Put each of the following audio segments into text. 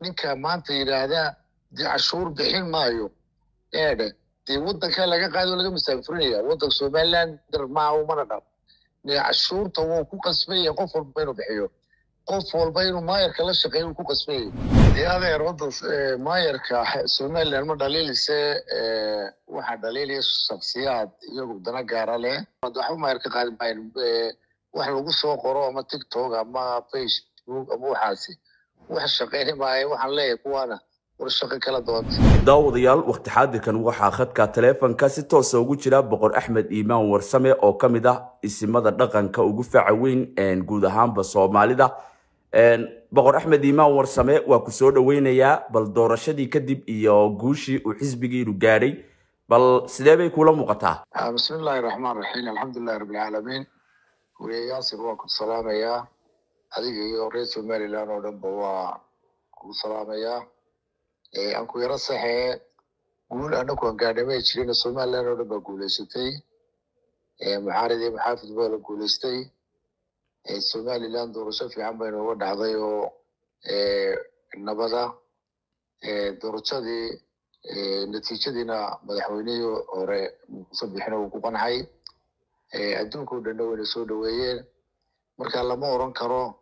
ninka maanta yiraahda dii cashuur bixin maayo dii wadanka laga qaado laga musaafirinayo wadanka Soomaaliland ma uu marada cashuurta wuu ku qasbay qof walba inuu bixiyo qof walba inuu maayarka la shaqeeyo ku qasbay adeer wadanka maayarka Soomaaliland ma dhaliilise waxa dhaliilaya shakhsiyaad iyagu dana gaar ah leh waxa maayarka qaadbay wax lagu soo qoro ama TikTok ama Facebook ama waxaasi wax shaqeynaya waxaan leeyahay kuwana ورشقة كلا دوت. داوديال وقت حادثاً وحا خدك تليفون كاسيتو سوغو جرا بقر أحمد إيمان ورسمي أو كميدا إسمادا دقان كأوغو عوين إن قودهان بصومالي دا بقر أحمد إيمان ورسمي وكسود وينيا بل دورشدي كدب إيو قوشي وحزبيجي رقاري بل سيدابي كولا مقطع. بسم الله الرحمن الرحيم الحمد لله رب العالمين ويا ياسر واكم السلام يا هذه يا رئيس المالي لانو دنبوا السلام يا أنكو يرسح قول أنا كون قاعد ما يشيلين الصومال لأنه ربع قولستي معارضي محافظ بول قولستي الصومال اللي عنده رشاف في عم بينه ودع ضيو النبضة درجة دي نتيجة دينا مدحونيو أو مصبحنا وكوبان حي أدونكو دنو نسود وين مركا لما وران كرو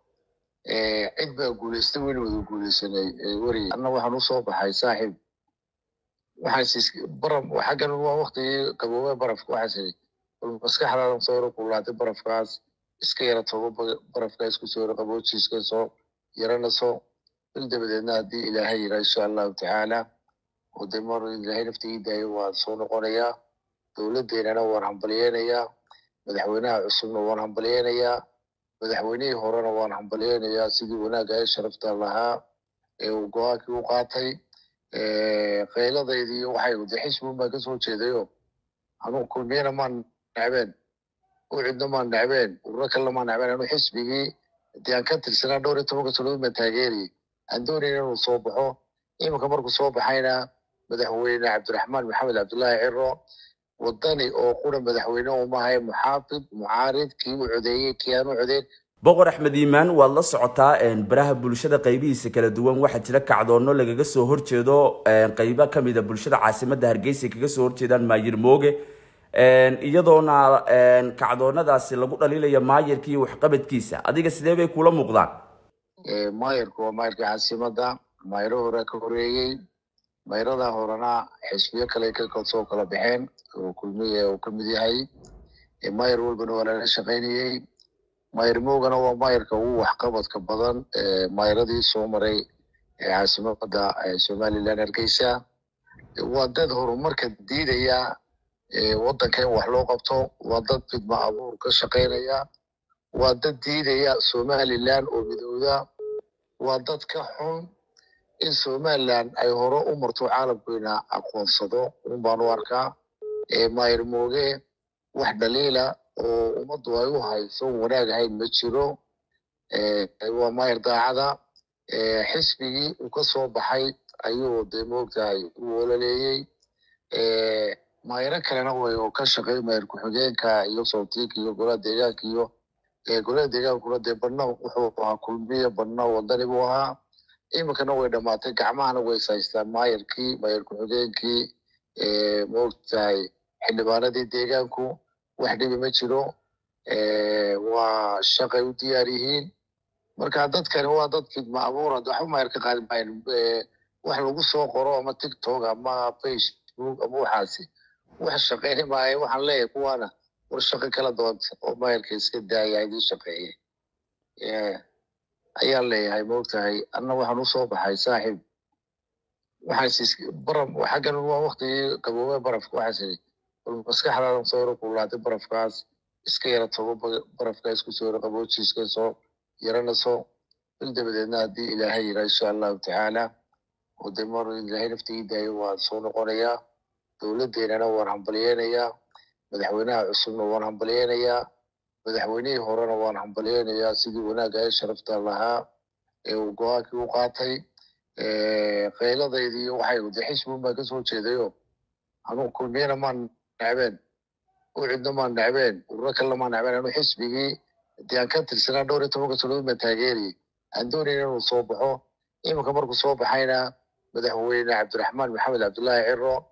عد بقى قولستي وين وذو قولستي وري أنا وحنو صوب حي صاحب وحاسس برم وحاجة هو وقت قبوة برف وحاسس والمسكح على مصور كلها برف كاس إسكيرة صوب برف كاس كسور قبوة شيء كسور يرانا صو بلد بدنا دي إلى هاي إن شاء الله تعالى ودمر إلى هاي نفتي ده وصون قرية دولة دينا ورهم بليانية مدحونا عصمنا ورهم بليانية مدحوني هورنا ورهم بليانية سيدي هناك أي شرفت الله وقاك وقاطي qayladaydi waxay u xisbu ma ka soo jeedayo anu kulmeena man nacbeen oo cidna man nacbeen urra kala man nacbeen anu xisbigi diyan ka tirsanaa dhowr iyo 10 sano ma taageeri aan doonayna inuu soo baxo imika markuu soo baxayna madaxweyne Cabdiraxmaan Maxamed Cabdullaahi Ciro wadani oo qura madaxweyne oo maahay muxaafid mucaarid kii u codeeyay kiyaano codeey بقر أحمد إيمان والله صعطاء براه بلشة قيبي سكلا دوان واحد تلك عدوانو لقى سهور تشدو قيبا كميدا بلشة عاصمة هرقيسي كجا سهور تشدان ماير موجة إيادونا كعدونا داس لقول ليلة يا ماير كي وحقبت كيسة أديك السدابة كولا مقدان ماير عاصمة دا ماير هورا كوريجي ماير دا هورانا حسبية كلايكا كوتسو كلا بحين وكلمية وكمدي هاي ماير والبنو ولا شقيني ماير موغانا وماير كو وحقبت كبدن مايردي سومري عاصمة سومالي لان هرقيسة وداد هورماركا ديدايا ودانكا wax loo qabto wadad fidma abuur ka shaqeynaya wadad diidaya Somaliland oo midowda wadad ka xun in Somaliland ay hore u marto caalamkeena aqoonsado baan u arkaa maayir mooge wax dhaliila oo umadu ay u hayso wanaag ahayn ma jiro waa maayir daacada xisbigi uu ka soo baxay ayuu demoogtahay uu walaaleeyay maayir kalena oo ka shaqeey maayir ku xigeenka iyo Sootiga iyo golaha deegaanka iyo golaha deegaanka kula deebanna wuxuu ahaa kulmiye banna wadani buu ahaa imikana way dhamaatay gacmahana way saystaan maayirkii maayir ku xigeenkii moogtahay xildhibaanadii deegaanku wax dhibi ma jiro waa shaqay u diyaar yihiin marka dadkani waa dad fidma abuur waxa maayirka qaadbay wax lagu soo qoro ama TikTok ama Facebook ama waxaasi wax shaqeynaya waxaan leeyahay kuwana warshaqo kala dood oo maayirka iska daayay idin shaqeeyay ayaa leeyahay moogtahay anna waxaan u soo baxay saaxiib waxaas baram xagan waa waqti qabowga barafka waxaas والمسكح على مصور كلها برف كاس إسكيرة صوب برف كاس كسور قبوة شيء كسور يرانا صو بلد بدنا دي إلى هاي إن شاء الله تعالى ودمر إلى هاي نفتي ده وصون قرية دولة دينا ورهم بليانية مدحونا عصمنا ورهم بليانية مدحوني هورنا ورهم بليانية سيدي هناك أي شرفت الله وقاك وقاطي قيلة ضيدي وحي ودحيش مما كسور شيء ذيو أنا كل مينا ما نعبين وعندنا ما نعبين وركلا ما نعبين أنا حسبي ديان كتر سنة دوري تبغى تلوم تاجري عندوني إنه صوبه إما كمركو صوب حينا مدحوينا عبد الرحمن محمد عبد الله عرو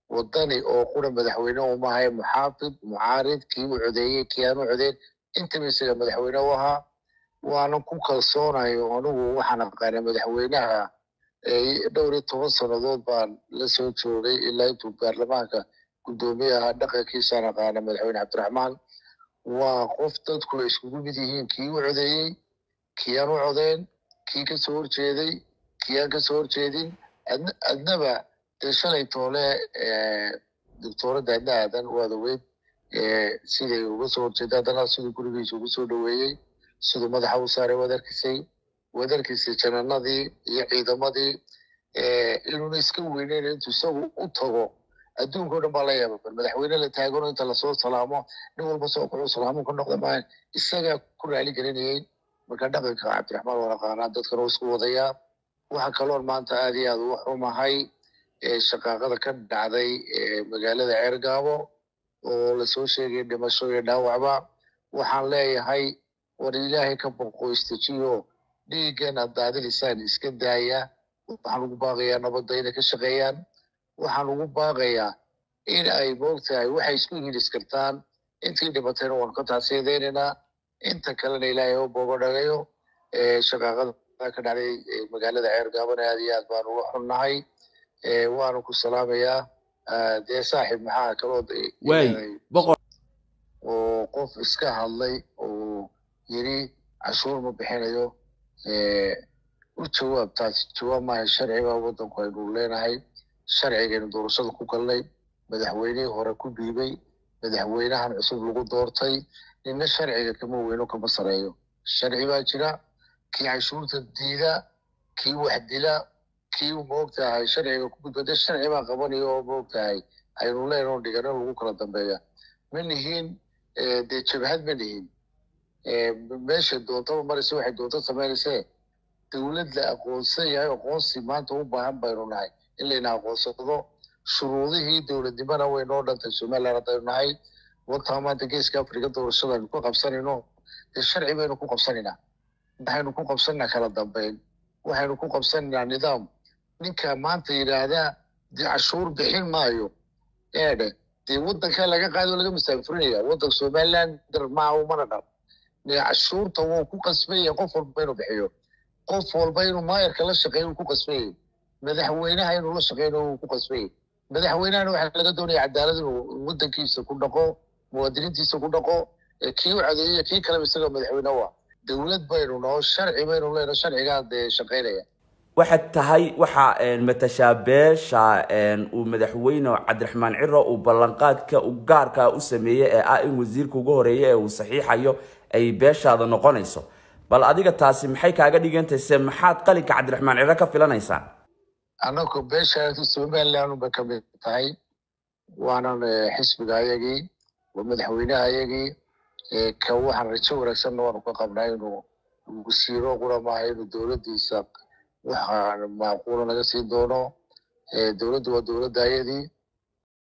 وطني أو قرن مدحوينا وما هي محافظ معارض كيو عدي كيانو عدين أنت مثل مدحوينا وها وأنا كم كالصونا يوانو وحنا قانا مدحوينها دوري توصل ضد بان لسه تشوري إلا يتو برلمانك قدوميها دقة كيسانا قانا مدحوينا عبد الرحمن وقفتت كل اسكو بديهين كيو عدي كيانو عدين كي كسور جيدي كيان كسور جيدين أدنبا تشالي تولي دكتورة دايدا هذا وادويد سيدي وغسور جيدا دانا سيدي كوريبيش وغسور دويي سيدي مدحاو ساري ودركسي جنانادي يعيدمادي إنو نسكو وينين انتو ساو اتغو أدون كونا بالايا مدحوينة لتاقون انت لصوت سلامو نوال بسوقعو سلامو كنا قدمان إساقا كل علي قرينيين marka dhaqanka Cabdiraxmaan waraqaana dadka isku wadaya waxa kaloon maanta aad iyo aad u xumahay shaqaaqada ka dhacday magaalada Ceergaabo oo la soo sheegay dhimasho iyo dhaawacba waxaan leeyahay war Ilaahay ka boqoystiyo dhiigana daadilisaan iska daaya waxaan ugu baaqayaa nabadda inay ka shaqeeyaan waxaan ugu baaqayaa in ay moogtahay waxay isku hilis kartaan intii dhibatayna waan ka taaseedeynaa inta kalena Ilaahay oo bogo dhagayo shaqaaqada ka dhacday magaalada Ceergaabo aad iyo aad baan ugu xunnahay waanu ku salaamayaa dee saaxiib maxaa kaloo way boqor oo qof iska hadlay oo yiri cashuur ma bixinayo u jawaab taas jawaab ma sharciga wadanku ay u leenahay sharciga doorashada ku galnay madaxweynihii hore ku dhiibay madaxweynahan cusub lagu doortay إن الشرع كم وينو كم صرايو الشرع باجرا كي عشورة الديدا كي وحدلا كي وموقتها هاي الشرع كم بدأ الشرع ما قبني وموقتها هاي رولا يرون ديجانا وكرة تنبيا من هين دي شبهات من هين ماشي الدوطة مرسي واحد دوطة ثمانية سنة تولد لأقوصي هاي أقوصي ما تو بهم بيرون هاي اللي ناقوصه شروطه دولة دمنا وينو دتشمل رتيون هاي وطهما تجيس كافريقا دورشدا نكو قبسانينو الشرعي بينو كو قبسانينا waxaynu ku qabsanaa kala dambeyn waxaynu ku qabsanaa nidaam ninka maanta yiraahda di cashuur bixin maayo di wadanka laga qaado laga masaafrinaya wadanka Soomaaliland darmaa oo marada ni cashuurta wuu ku qasbay qof walba inuu bixiyo qof walba inuu maayarka la shaqeeyo ku qasbay madaxweynaha inuu la shaqeeyo ku qasbay madaxweynaha waxa laga doonayaa cadaalad inuu wadankiisa ku dhaqo muwaadiniintiisa ku dhaqo kii u cadeeyay kii kale isaga madaxweynaha waa dawlad baynu noo sharci baynu leeyahay sharciga shaqeynaya waxaad tahay waxa matashabeesha uu madaxweyne Cabdiraxmaan Ciro uu ballanqaadka u gaarka u sameeyay ee in wasiirka ugu horeeyay uu saxiixayo ay beeshaada noqonayso bal adiga taasi maxay kaaga dhigantay maxaad qalinka Cabdiraxmaan Ciro ka filanaysaa anako beeshaada Soomaaliland ba ka mid tahay waana xisbiga ayagii ومدحوينها يجي كواحد رجور أكثر وأنا كقبنا إنه وسيرو قرا ما هي الدولة دي ساق وح معقولة نجسي دونه دولة دو دولة داية دي